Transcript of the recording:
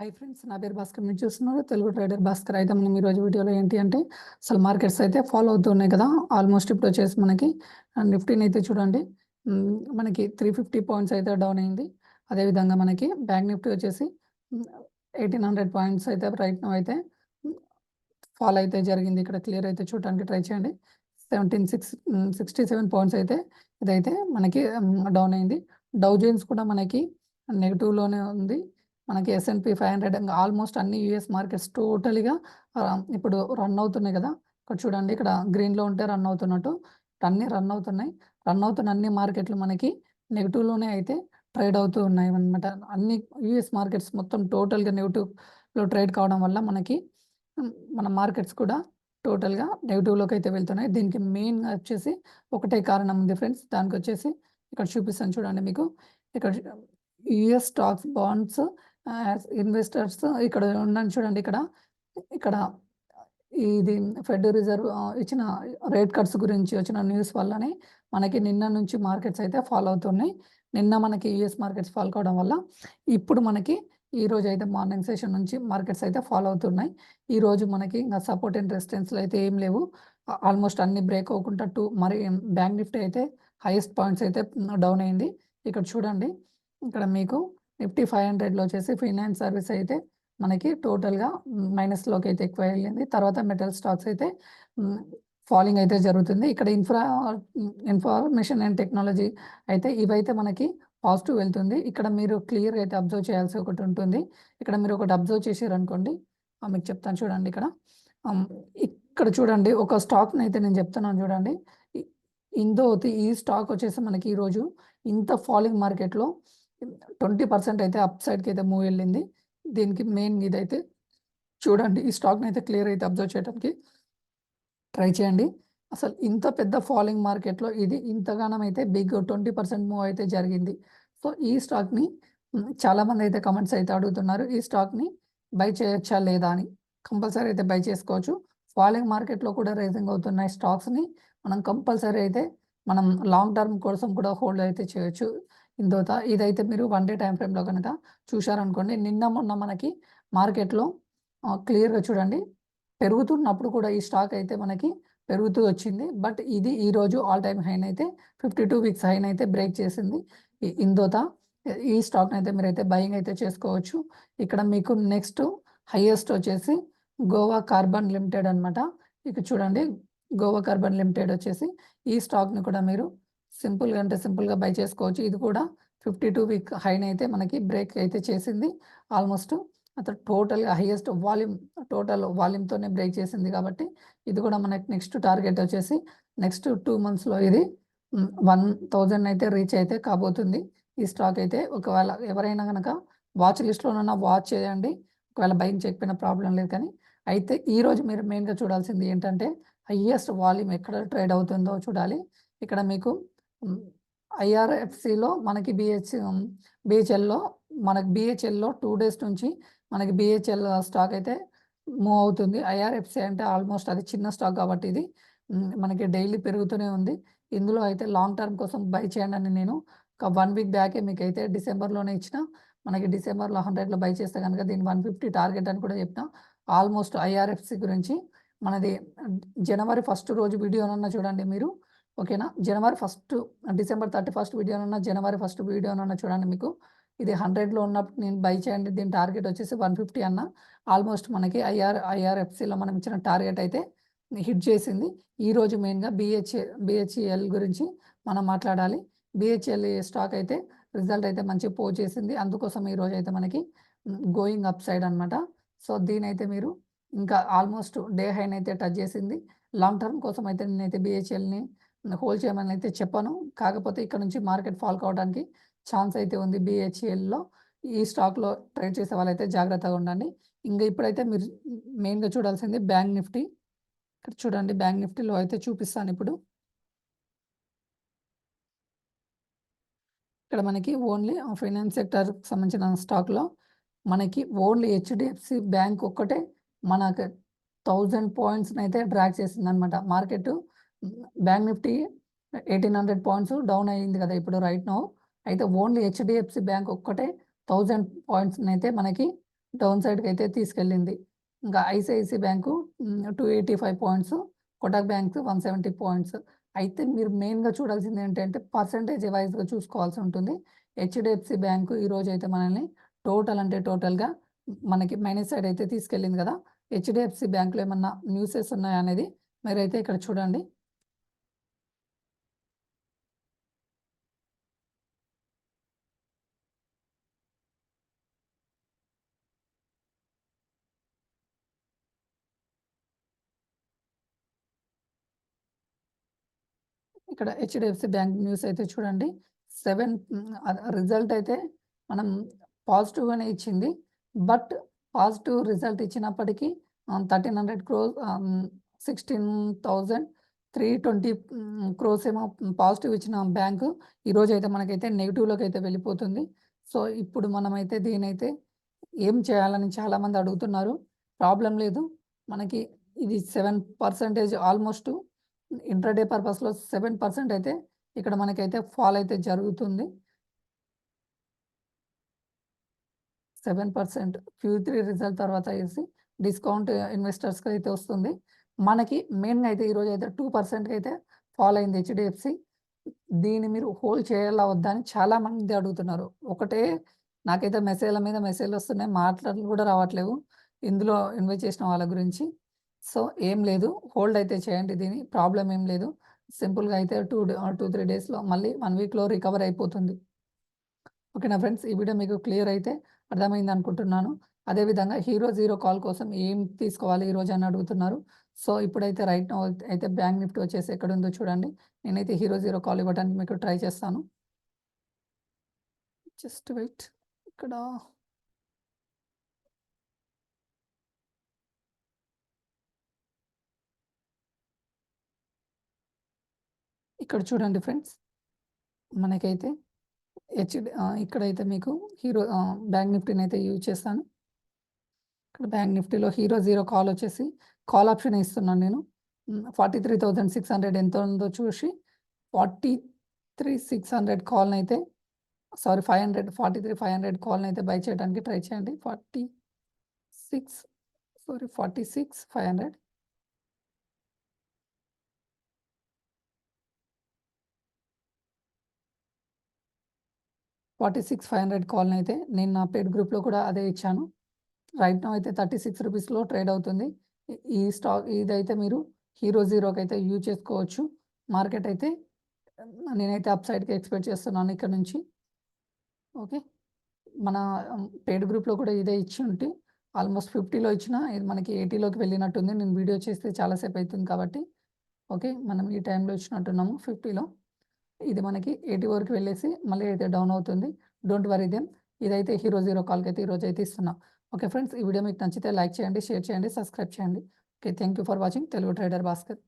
Hi friends, నా పేరు భాస్కర్. మీరు చూస్తున్నారు తెలుగు ట్రేడర్ భాస్కర్. అయితే మనం ఈరోజు వీడియోలో ఏంటి అంటే అసలు మార్కెట్స్ అయితే ఫాలో అవుతున్నాయి కదా. ఆల్మోస్ట్ ఇప్పుడు వచ్చేసి మనకి నిఫ్టీని అయితే చూడండి, మనకి 350 పాయింట్స్ అయితే డౌన్ అయింది. అదేవిధంగా మనకి బ్యాంక్ నిఫ్టీ వచ్చేసి 1800 పాయింట్స్ అయితే రైట్ నో అయితే ఫాల్ అయితే జరిగింది. ఇక్కడ క్లియర్ అయితే చూడడానికి ట్రై చేయండి. 67 పాయింట్స్ అయితే ఇదైతే మనకి డౌన్ అయింది. డౌ జోన్స్ కూడా మనకి నెగిటివ్లోనే ఉంది. మనకి S&P 500 ఆల్మోస్ట్ అన్ని యూఎస్ మార్కెట్స్ టోటల్గా ఇప్పుడు రన్ అవుతున్నాయి కదా. ఇక్కడ చూడండి, ఇక్కడ గ్రీన్లో ఉంటే రన్ అవుతున్నట్టు అన్నీ రన్ అవుతున్నాయి. రన్ అవుతున్న అన్ని మార్కెట్లు మనకి నెగిటివ్లోనే అయితే ట్రేడ్ అవుతూ ఉన్నాయి అన్నమాట. అన్ని యూఎస్ మార్కెట్స్ మొత్తం టోటల్గా నెగిటివ్లో ట్రేడ్ కావడం వల్ల మనకి మన మార్కెట్స్ కూడా టోటల్గా నెగిటివ్లోకి అయితే వెళ్తున్నాయి. దీనికి మెయిన్గా వచ్చేసి ఒకటే కారణం ఉంది ఫ్రెండ్స్. దానికి వచ్చేసి ఇక్కడ చూపిస్తాను చూడండి మీకు. ఇక్కడ యుఎస్ స్టాక్స్, బాండ్స్, ఇన్వెస్టర్స్ ఇక్కడ ఉన్నాను చూడండి. ఇక్కడ ఇది ఫెడ్ రిజర్వ్ ఇచ్చిన రేట్ కట్స్ గురించి వచ్చిన న్యూస్ వల్లనే మనకి నిన్న నుంచి మార్కెట్స్ అయితే ఫాలో అవుతున్నాయి. నిన్న మనకి యుఎస్ మార్కెట్స్ ఫాలో కావడం వల్ల ఇప్పుడు మనకి ఈ రోజు అయితే మార్నింగ్ సెషన్ నుంచి మార్కెట్స్ అయితే ఫాలో అవుతున్నాయి. ఈ రోజు మనకి ఇంకా సపోర్ట్ అండ్ రెసిస్టెన్స్లు అయితే ఏం లేవు. ఆల్మోస్ట్ అన్ని బ్రేక్ అవ్వకుండా మరి బ్యాంక్ నిఫ్టీ అయితే హైయెస్ట్ పాయింట్స్ అయితే డౌన్ అయింది. ఇక్కడ చూడండి, ఇక్కడ మీకు నిఫ్టీ 500లో వచ్చేసి ఫైనాన్స్ సర్వీస్ అయితే మనకి టోటల్గా మైనస్లోకి అయితే ఎక్కువ వెళ్ళింది. తర్వాత మెటల్ స్టాక్స్ అయితే ఫాలింగ్ అయితే జరుగుతుంది. ఇక్కడ ఇన్ఫర్మేషన్ అండ్ టెక్నాలజీ అయితే ఇవైతే మనకి పాజిటివ్ వెళ్తుంది. ఇక్కడ మీరు క్లియర్ అయితే అబ్జర్వ్ చేయాల్సి ఒకటి ఉంటుంది. ఇక్కడ మీరు ఒకటి అబ్జర్వ్ చేసారు అనుకోండి, మీకు చెప్తాను చూడండి. ఇక్కడ చూడండి, ఒక స్టాక్ని అయితే నేను చెప్తున్నాను చూడండి. ఇందోతి ఈ స్టాక్ వచ్చేసి మనకి ఈరోజు ఇంత ఫాలింగ్ మార్కెట్లో 20% అయితే అప్ సైడ్కి అయితే మూవ్ వెళ్ళింది. దీనికి మెయిన్ ఇదైతే చూడండి, ఈ స్టాక్ని అయితే క్లియర్ అయితే అబ్జర్వ్ చేయడానికి ట్రై చేయండి. అసలు ఇంత పెద్ద ఫాలింగ్ మార్కెట్లో ఇది ఇంతగానం అయితే బిగ్ 20% మూవ్ అయితే జరిగింది. సో ఈ స్టాక్ని చాలామంది అయితే కమెంట్స్ అయితే అడుగుతున్నారు, ఈ స్టాక్ని బై చేయొచ్చా లేదా అని. కంపల్సరీ అయితే బై చేసుకోవచ్చు. ఫాలింగ్ మార్కెట్లో కూడా రైజింగ్ అవుతున్న స్టాక్స్ని మనం కంపల్సరీ అయితే మనం లాంగ్ టర్మ్ కోసం కూడా హోల్డ్ అయితే చేయొచ్చు. ఇందుత ఇదైతే మీరు 1 డే టైం ఫ్రేమ్లో కనుక చూశారనుకోండి, నిన్న మొన్న మనకి మార్కెట్లో క్లియర్గా చూడండి, పెరుగుతున్నప్పుడు కూడా ఈ స్టాక్ అయితే మనకి పెరుగుతూ వచ్చింది. బట్ ఇది ఈరోజు ఆల్ టైమ్ హైన్ అయితే 52 వీక్స్ హైన్ అయితే బ్రేక్ చేసింది. ఇందోత ఈ స్టాక్ని అయితే మీరైతే బయింగ్ అయితే చేసుకోవచ్చు. ఇక్కడ మీకు నెక్స్ట్ హైయెస్ట్ వచ్చేసి గోవా కార్బన్ లిమిటెడ్ అనమాట. ఇక చూడండి, గోవా కార్బన్ లిమిటెడ్ వచ్చేసి ఈ స్టాక్ని కూడా మీరు సింపుల్గా బై చేసుకోవచ్చు. ఇది కూడా 52 వీక్ హైన్ అయితే మనకి బ్రేక్ అయితే చేసింది. ఆల్మోస్ట్ అతను టోటల్గా హైయెస్ట్ టోటల్ వాల్యూమ్తోనే బ్రేక్ చేసింది. కాబట్టి ఇది కూడా మనకి నెక్స్ట్ టార్గెట్ వచ్చేసి నెక్స్ట్ 2 మంత్స్లో ఇది 1000 అయితే రీచ్ అయితే కాబోతుంది. ఈ స్టాక్ అయితే ఒకవేళ ఎవరైనా కనుక వాచ్ లిస్ట్లోనన్నా వాచ్ చేయండి. ఒకవేళ బయింగ్ చేయకపోయినా ప్రాబ్లం లేదు. కానీ అయితే ఈరోజు మీరు మెయిన్గా చూడాల్సింది ఏంటంటే హైయెస్ట్ వాల్యూమ్ ఎక్కడ ట్రేడ్ అవుతుందో చూడాలి. ఇక్కడ మీకు ఐఆర్ఎఫ్సిలో మనకి బిహెచ్ఎల్లో 2 డేస్ నుంచి మనకి బిహెచ్ఎల్ స్టాక్ అయితే మూవ్ అవుతుంది. ఐఆర్ఎఫ్సి అంటే ఆల్మోస్ట్ అది చిన్న స్టాక్ కాబట్టి ఇది మనకి డైలీ పెరుగుతూనే ఉంది. ఇందులో అయితే లాంగ్ టర్మ్ కోసం బై చేయండి అని నేను ఒక 1 వీక్ బ్యాకే మీకు అయితే డిసెంబర్లోనే ఇచ్చిన. మనకి డిసెంబర్లో 100లో బై చేస్తే కనుక దీన్ని 150 టార్గెట్ అని కూడా చెప్పిన. ఆల్మోస్ట్ ఐఆర్ఎఫ్సి గురించి మనది జనవరి 1 రోజు వీడియోనన్నా చూడండి మీరు, ఓకేనా. జనవరి 1 డిసెంబర్ 31 వీడియోనన్నా జనవరి 1 వీడియోనన్నా చూడండి. మీకు ఇది 100లో ఉన్నప్పుడు నేను బై చేయండి, దీని టార్గెట్ వచ్చేసి 150 అన్న. ఆల్మోస్ట్ మనకి ఐఆర్ఎఫ్సిలో మనం ఇచ్చిన టార్గెట్ అయితే హిట్ చేసింది. ఈరోజు మెయిన్గా బిహెచ్ఎల్ గురించి మనం మాట్లాడాలి. బిహెచ్ఎల్ స్టాక్ అయితే రిజల్ట్ అయితే మంచి పోజ్ చేసింది. అందుకోసం ఈరోజు అయితే మనకి గోయింగ్ అప్ సైడ్ అనమాట. సో దీని అయితే మీరు ఇంకా ఆల్మోస్ట్ డే హైన్ అయితే టచ్ చేసింది. లాంగ్ టర్మ్ కోసం అయితే నేనైతే బిహెచ్ఎల్ని హోల్డ్ చేయమని అయితే చెప్పాను. కాకపోతే ఇక్కడ నుంచి మార్కెట్ ఫాల్ కావడానికి ఛాన్స్ అయితే ఉంది. బిహెచ్ఎల్లో ఈ స్టాక్లో ట్రేడ్ చేసే వాళ్ళైతే జాగ్రత్తగా ఉండండి. ఇంకా ఇప్పుడైతే మీరు మెయిన్గా చూడాల్సింది బ్యాంక్ నిఫ్టీ. ఇక్కడ చూడండి, బ్యాంక్ నిఫ్టీలో అయితే చూపిస్తాను ఇప్పుడు. ఇక్కడ మనకి ఓన్లీ ఫైనాన్స్ సెక్టర్కి సంబంధించిన స్టాక్లో మనకి ఓన్లీ హెచ్డిఎఫ్సి బ్యాంక్ ఒక్కటే మనకు 1000 పాయింట్స్ని అయితే డ్రాక్ చేసింది అనమాట. Market bank Nifty 1800 points down అయ్యింది కదా ఇప్పుడు రైట్ నో. అయితే ఓన్లీ హెచ్డిఎఫ్సి బ్యాంక్ ఒక్కటే 1000 పాయింట్స్ని అయితే మనకి డౌన్ సైడ్‌కి అయితే తీసుకెళ్ళింది. ఇంకా ICICI bank 285 points, Kotak bank 170 points. అయితే మీరు మెయిన్‌గా చూడాల్సింది ఏంటంటే పర్సెంటేజ్ వైస్‌గా చూసుకోవాల్సి ఉంటుంది. హెచ్‌డిఎఫ్‌సి బ్యాంకు ఈరోజైతే మనల్ని టోటల్‌గా మనకి మైనస్ సైడ్ అయితే తీసుకెళ్ళింది కదా! హెచ్‌డిఎఫ్‌సి బ్యాంక్‌లో ఏమన్నా న్యూసెస్ ఉన్నాయా అనేది మీరైతే ఇక్కడ చూడండి. ఇక్కడ హెచ్‌డిఎఫ్‌సి బ్యాంక్ న్యూస్ అయితే చూడండి. 7 రిజల్ట్ అయితే మనం పాజిటివ్‌గానే ఇచ్చింది. బట్ పాజిటివ్ రిజల్ట్ ఇచ్చినప్పటికీ 1300 క్రోర్ 16,320 క్రోర్స్ ఏమో పాజిటివ్ ఇచ్చిన బ్యాంకు ఈరోజైతే మనకైతే నెగెటివ్‌లోకైతే వెళ్ళిపోతుంది. సో, ఇప్పుడు మనమైతే దీన్నైతే ఏం చేయాలని చాలామంది అడుగుతున్నారు. ప్రాబ్లమ్ లేదు. మనకి ఇది 7% ఆల్‌మోస్ట్ ఇంట్రాడే పర్పస్‌లో 7% అయితే ఇక్కడ మనకైతే ఫాల్ అయితే జరుగుతుంది. 7% Q3 రిజల్ట్ తర్వాత ఏసి డిస్కౌంట్ ఇన్వెస్టర్స్‌కి అయితే వస్తుంది. మనకి మెయిన్‌గా అయితే ఈరోజైతే 2%కి అయితే ఫాల్ అయింది హెచ్‌డిఎఫ్‌సి. దీన్ని మీరు హోల్డ్ చేయాలా వద్దా అని చాలామంది అడుగుతున్నారు. ఒకటే నాకైతే మెసేజ్‌ల మీద మెసేజ్‌లొస్తున్నాయి. మాటలు కూడా రావట్లేవు. ఇందులో ఇన్వెస్ట్ చేసిన వాళ్ళ గురించి. సో, ఏం లేదు. హోల్డ్ అయితే చేయండి దీన్ని. ప్రాబ్లమ్ ఏం లేదు. సింపుల్‌గా అయితే 2, 3 డేస్‌లో మళ్ళీ 1 వీక్‌లో రికవర్ అయిపోతుంది. ఓకేనా ఫ్రెండ్స్. ఈ వీడియో మీకు క్లియర్ అయితే అర్థమైందనుకుంటున్నాను. అదేవిధంగా హీరో జీరో కాల్ కోసం ఏం తీసుకోవాలి ఈరోజు అని అడుగుతున్నారు. సో, ఇప్పుడైతే రైట్ నౌ అయితే బ్యాంక్ నిఫ్టీ వచ్చేసి ఎక్కడుందో చూడండి. నేనైతే హీరో జీరో కాల్ ఇవ్వడానికి మీకు ట్రై చేస్తాను. Just wait. ఇక్కడ ఇక్కడ చూడండి ఫ్రెండ్స్. మనకైతే ఇక్కడైతే మీకు బ్యాంక్ నిఫ్టీనైతే యూజ్ చేస్తాను. ఇక్కడ బ్యాంక్ నిఫ్టీలో హీరో జీరో కాల్ వచ్చేసి కాల్ ఆప్షన్ ఇస్తున్నాను నేను. 43,600 ఎంత ఉందో చూసి 43,600 కాల్‌నైతే సారీ 500 43,500 కాల్‌నైతే బై చేయడానికి ట్రై చేయండి. 46,500 46,500 కాల్‌నైతే నేను నా పెయిడ్ గ్రూప్‌లో కూడా అదే ఇచ్చాను. రైట్ నౌ అయితే 36 రూపీస్‌లో ట్రేడ్ అవుతుంది. ఈ స్టాక్ ఇదైతే మీరు హీరో జీరోకైతే యూజ్ చేసుకోవచ్చు. మార్కెట్ అయితే నేనైతే అప్ సైడ్‌కి ఎక్స్‌పెక్ట్ చేస్తున్నాను ఇక్కడ నుంచి. ఓకే. మన పెయిడ్ గ్రూప్‌లో కూడా ఇదే ఇచ్చి ఉంటే ఆల్మోస్ట్ 50లో ఇచ్చినా ఇది మనకి 80లోకి వెళ్ళినట్టుంది. నేను వీడియో చేస్తే చాలా సేపు అయితుంది కాబట్టి. ఓకే. మనం ఈ టైంలో ఇచ్చినట్టున్నాము 50లో. ఇది మనకి 80 వరకు వెళ్ళేసి మళ్ళీ అయితే డౌన్ అవుతుంది. Don't worry them. ఇదైతే హీరో జీరో కాల్‌కైతే ఈరోజైతే ఇస్తున్నా. Okay friends. ఈ వీడియో మీకు నచ్చితే లైక్ చేయండి, షేర్ చేయండి, సబ్స్క్రైబ్ చేయండి. Okay. Thank you for watching Telugu trader Bhaskar.